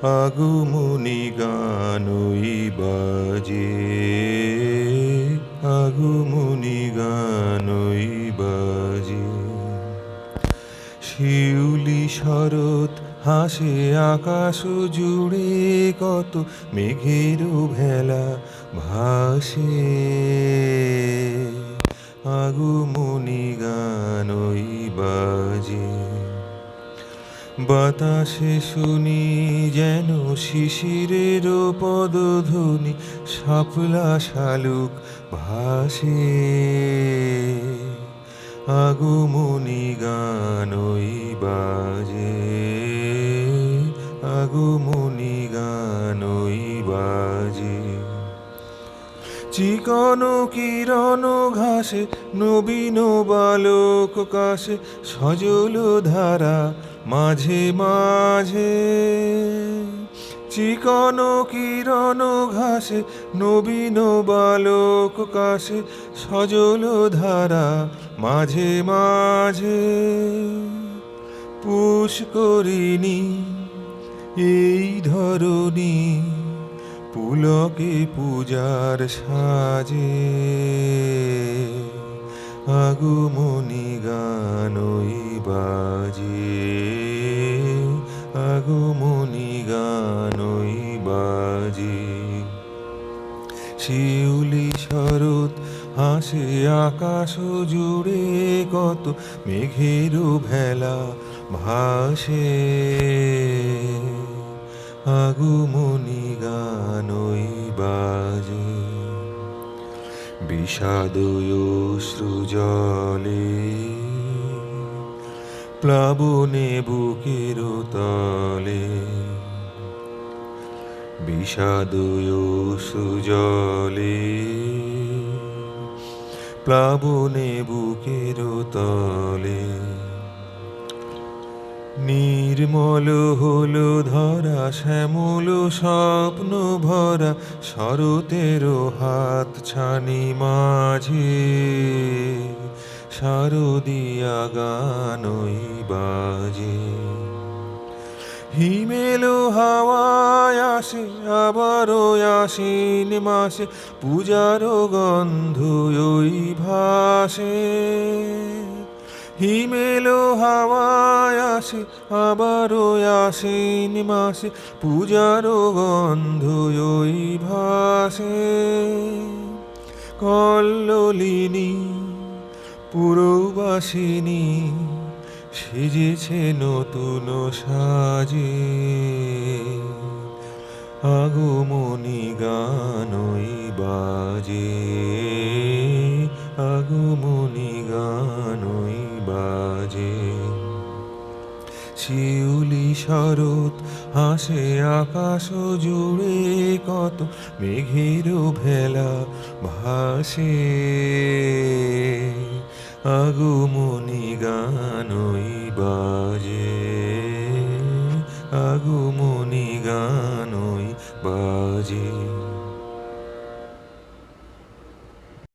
আগমনী গানই বাজে, আগমনী গানই বাজে। শিউলি শরৎ হাসে আকাশ জুড়ে, কত মেঘের ভেলা ভাসে। আগমনী গানই বাজে। বাতাসে শুনি যেন শিশিরের পদধ্বনি, শাপলা শালুক ভাসে। আগমনী গানই বাজে, আগমনী গানই বাজে। চিকন কিরণ ঘাসে নবীন বালক কাশে, সজল ধারা মাঝে মাঝে। চিকন কিরণ ঘাসে নবীন বালক কাশে, সজল ধারা মাঝে মাঝে। পুষ্করিণী এই ধরণী, পুলকে পূজার সাজে। আগমনী গানই বাজে, আগমনী গানই বাজে। শিউলি শরৎ হাসে আকাশ জুড়ে, কত মেঘের ভেলা ভাসে। আগমনী গানই বাজে। বিষাদ অশ্রু জলে প্লাবনে বুকের তলে, বিষাদ অশ্রু জলে প্লাবনে বুকের তলে। নির্মল হলো ধরা শ্যামল স্বপ্ন ভরা, শরতের হাত ছানি মাঝে। শারদিয়া গানই বাজে। হিমেল হাওয়ায় আসে আবারও আশ্বিন মাসে, পূজার গন্ধ ওই ভাসে। হিমেল হাওয়ায় আসে আবারও আশ্বিন মাসে, পূজার গন্ধ ওই ভাসে। কল্লোলিনী পুরবাসিনী সেজেছে নতুন সাজে। আগমনী গানই বাজে, আগমনী গানই বাজে। শিউলি শরৎ হাসে আকাশ জুড়ে, কত মেঘের ভেলা ভাসে। আগমনী গানই বাজে।